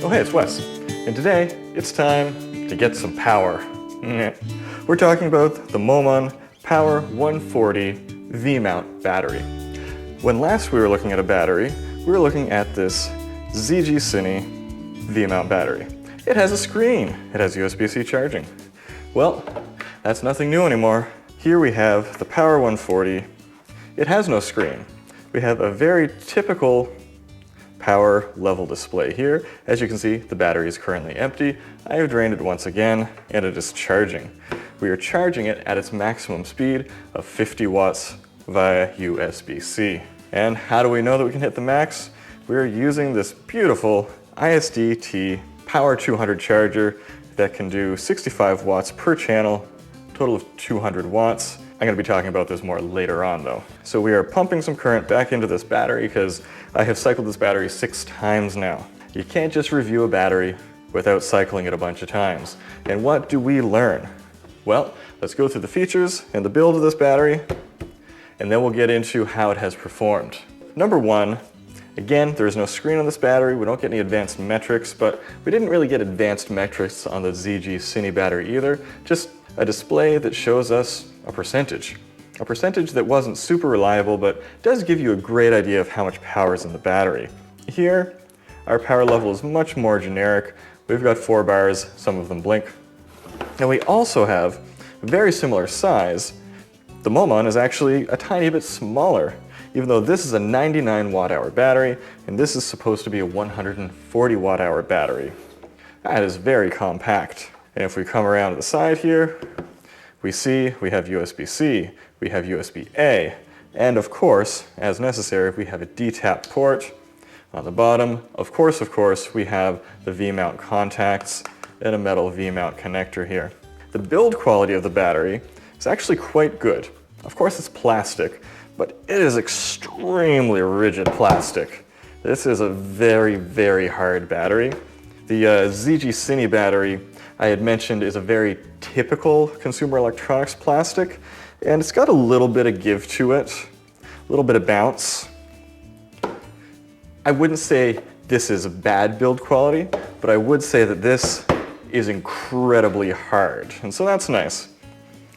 Oh hey, it's Wes, and today it's time to get some power. We're talking about the Moman Power 140 V-mount battery. When last we were looking at a battery, we were looking at this ZG Cine V-mount battery. It has a screen, it has USB-C charging. Well, that's nothing new anymore. Here we have the Power 140. It has no screen. We have a very typical power level display here. As you can see, the battery is currently empty. I have drained it once again, and it is charging. We are charging it at its maximum speed of 50 watts via USB-C. And how do we know that we can hit the max? We are using this beautiful ISDT Power 200 charger that can do 65 watts per channel, total of 200 watts. I'm going to be talking about this more later on though. So we are pumping some current back into this battery because I have cycled this battery 6 times now. You can't just review a battery without cycling it a bunch of times. And what do we learn? Well, let's go through the features and the build of this battery, and then we'll get into how it has performed. Number one, again, there is no screen on this battery. We don't get any advanced metrics, but we didn't really get advanced metrics on the ZG Cine battery either. Just a display that shows us a percentage. A percentage that wasn't super reliable, but does give you a great idea of how much power is in the battery. Here, our power level is much more generic. We've got 4 bars, some of them blink. And we also have a very similar size. The Moman is actually a tiny bit smaller, even though this is a 99 watt-hour battery, and this is supposed to be a 140 watt-hour battery. That is very compact. And if we come around to the side here, we see we have USB-C, we have USB-A, and of course, as necessary, we have a D-tap port. On the bottom, of course, we have the V-mount contacts and a metal V-mount connector here. The build quality of the battery is actually quite good. Of course, it's plastic, but it is extremely rigid plastic. This is a very, very hard battery. The ZG Cine battery I had mentioned is a very typical consumer electronics plastic, and it's got a little bit of give to it, a little bit of bounce. I wouldn't say this is a bad build quality, but I would say that this is incredibly hard, and so that's nice.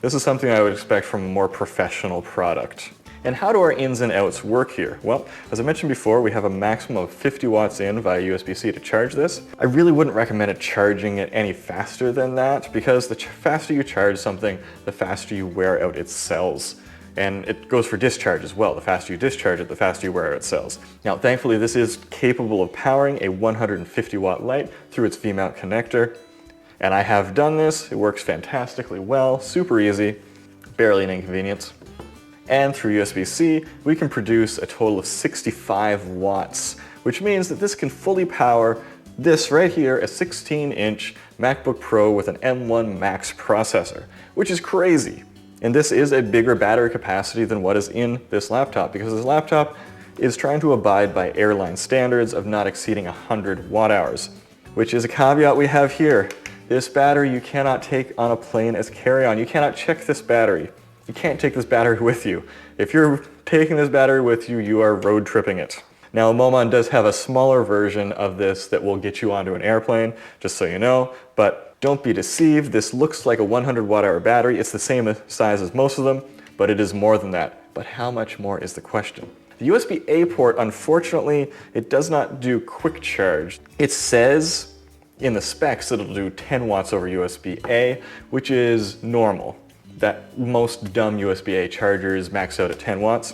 This is something I would expect from a more professional product. And how do our ins and outs work here? Well, as I mentioned before, we have a maximum of 50 watts in via USB-C to charge this. I really wouldn't recommend it charging it any faster than that, because the faster you charge something, the faster you wear out its cells. And it goes for discharge as well. The faster you discharge it, the faster you wear out its cells. Now, thankfully, this is capable of powering a 150 watt light through its V-mount connector. And I have done this. It works fantastically well, super easy, barely an inconvenience. And through USB-C, we can produce a total of 65 watts, which means that this can fully power this right here, a 16-inch MacBook Pro with an M1 Max processor, which is crazy. And this is a bigger battery capacity than what is in this laptop, because this laptop is trying to abide by airline standards of not exceeding 100 watt hours, which is a caveat we have here. This battery you cannot take on a plane as carry-on. You cannot check this battery. You can't take this battery with you. If you're taking this battery with you, you are road tripping it. Now, Moman does have a smaller version of this that will get you onto an airplane, just so you know, but don't be deceived. This looks like a 100 watt-hour battery. It's the same size as most of them, but it is more than that. But how much more is the question? The USB-A port, unfortunately, it does not do quick charge. It says in the specs that it'll do 10 watts over USB-A, which is normal. That most dumb USB-A chargers max out at 10 watts.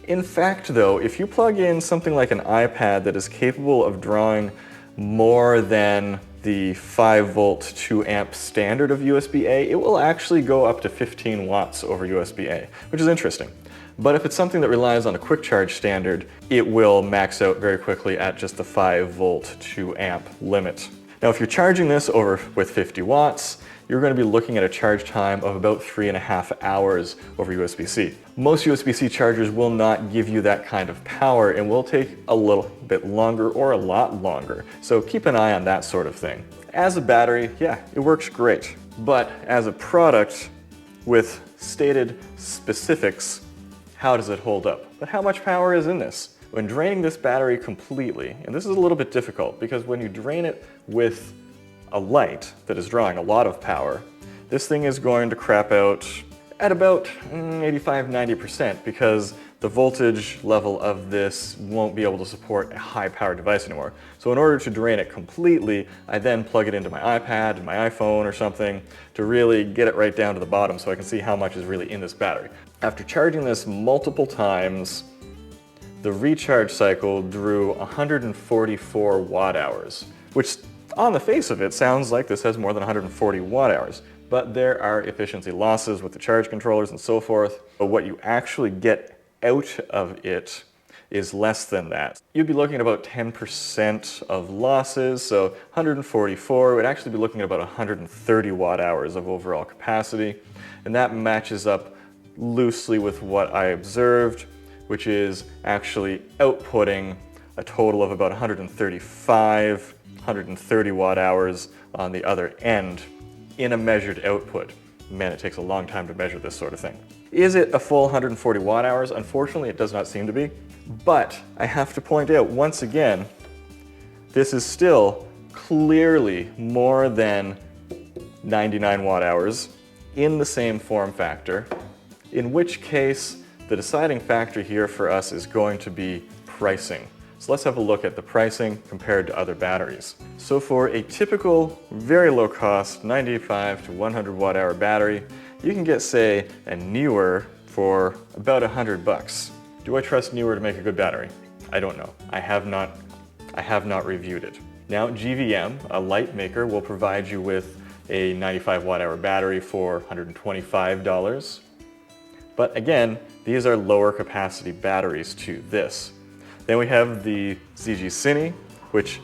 In fact though, if you plug in something like an iPad that is capable of drawing more than the 5 volt 2 amp standard of USB-A, it will actually go up to 15 watts over USB-A, which is interesting. But if it's something that relies on a quick charge standard, it will max out very quickly at just the 5 volt 2 amp limit. Now if you're charging this over with 50 watts, you're going to be looking at a charge time of about 3.5 hours over USB-C. Most USB-C chargers will not give you that kind of power and will take a little bit longer or a lot longer. So keep an eye on that sort of thing. As a battery, yeah, it works great. But as a product with stated specifics, how does it hold up? But how much power is in this? When draining this battery completely, and this is a little bit difficult because when you drain it with a light that is drawing a lot of power, this thing is going to crap out at about 85–90% because the voltage level of this won't be able to support a high-powered device anymore. So in order to drain it completely, I then plug it into my iPad and my iPhone or something to really get it right down to the bottom so I can see how much is really in this battery. After charging this multiple times, the recharge cycle drew 144 watt-hours, which on the face of it sounds like this has more than 140 watt-hours. But there are efficiency losses with the charge controllers and so forth. But what you actually get out of it is less than that. You'd be looking at about 10% of losses, so 144 would actually be looking at about 130 watt-hours of overall capacity. And that matches up loosely with what I observed, which is actually outputting a total of about 130 watt-hours on the other end in a measured output. Man, it takes a long time to measure this sort of thing. Is it a full 140 watt-hours? Unfortunately, it does not seem to be. But I have to point out once again, this is still clearly more than 99 watt-hours in the same form factor, in which case the deciding factor here for us is going to be pricing. So let's have a look at the pricing compared to other batteries. So for a typical, very low cost, 95 to 100 watt-hour battery, you can get, say, a Neewer for about $100. Do I trust Neewer to make a good battery? I don't know. I have not reviewed it. Now, GVM, a light maker, will provide you with a 95 watt-hour battery for $125. But again, these are lower capacity batteries to this. Then we have the ZG Cine, which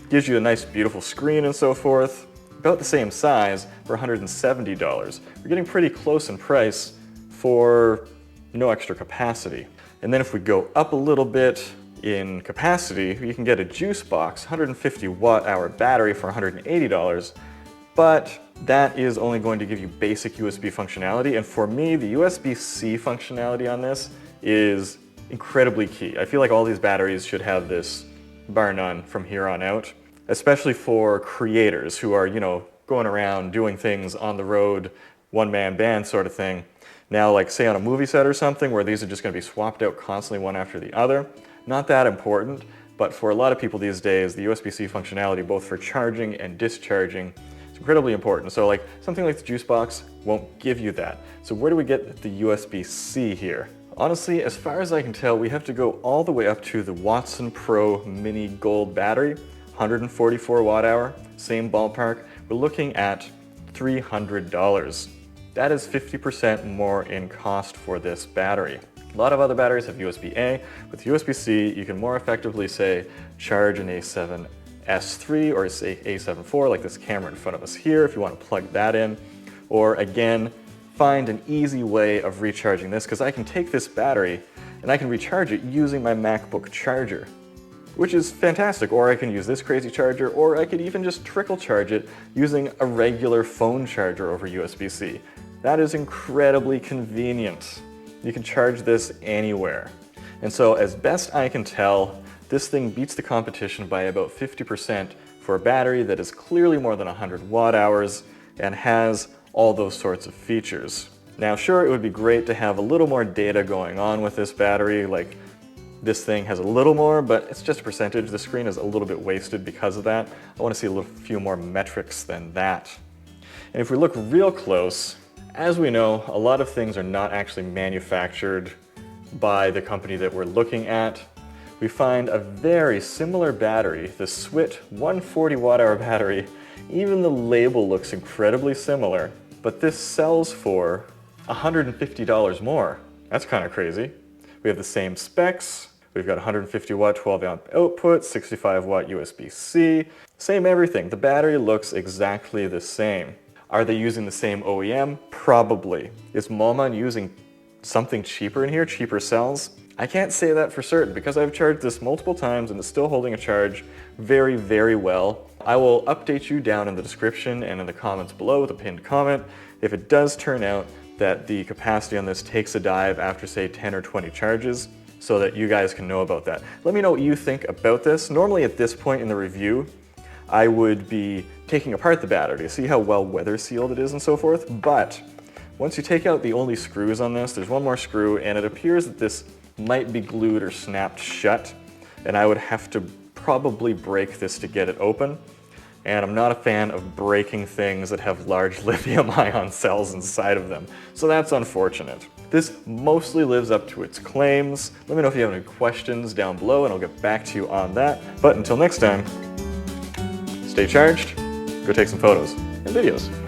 gives you a nice beautiful screen and so forth, about the same size for $170. We're getting pretty close in price for no extra capacity. And then if we go up a little bit in capacity, you can get a juice box, 150 watt-hour battery for $180, but that is only going to give you basic USB functionality. And for me, the USB-C functionality on this is incredibly key. I feel like all these batteries should have this, bar none, from here on out, especially for creators who are, going around doing things on the road, one-man band sort of thing. Now, like say on a movie set or something where these are just going to be swapped out constantly one after the other, not that important, but for a lot of people these days, the USB-C functionality, both for charging and discharging, is incredibly important. So like something like the juice box won't give you that. So where do we get the USB-C here? Honestly, as far as I can tell, we have to go all the way up to the Watson Pro Mini Gold battery, 144 watt-hour, same ballpark. We're looking at $300. That is 50% more in cost for this battery. A lot of other batteries have USB-A. With USB-C, you can more effectively, say, charge an A7S III or say A7 IV, like this camera in front of us here, if you want to plug that in. Or again, find an easy way of recharging this, because I can take this battery and I can recharge it using my MacBook charger, which is fantastic. Or I can use this crazy charger, or I could even just trickle charge it using a regular phone charger over USB-C. That is incredibly convenient. You can charge this anywhere. And so as best I can tell, this thing beats the competition by about 50% for a battery that is clearly more than 100 watt-hours and has all those sorts of features. Now sure, it would be great to have a little more data going on with this battery, like this thing has a little more, but it's just a percentage. The screen is a little bit wasted because of that. I want to see a few more metrics than that. And if we look real close, as we know, a lot of things are not actually manufactured by the company that we're looking at. We find a very similar battery, the SWIT 140 watt-hour battery. Even the label looks incredibly similar, but this sells for $150 more. That's kind of crazy. We have the same specs. We've got 150 watt 12 amp output, 65 watt USB-C, same everything. The battery looks exactly the same. Are they using the same OEM? Probably. Is Moman using something cheaper in here, cheaper cells? I can't say that for certain because I've charged this multiple times and it's still holding a charge very, very well. I will update you down in the description and in the comments below with a pinned comment if it does turn out that the capacity on this takes a dive after say 10 or 20 charges. so that you guys can know about that. Let me know what you think about this. Normally at this point in the review, I would be taking apart the battery to see how well weather sealed it is and so forth, but once you take out the only screws on this, there's one more screw, and it appears that this might be glued or snapped shut, and I would have to probably break this to get it open. And I'm not a fan of breaking things that have large lithium-ion cells inside of them, so that's unfortunate. This mostly lives up to its claims. Let me know if you have any questions down below, and I'll get back to you on that. But until next time, stay charged, go take some photos and videos.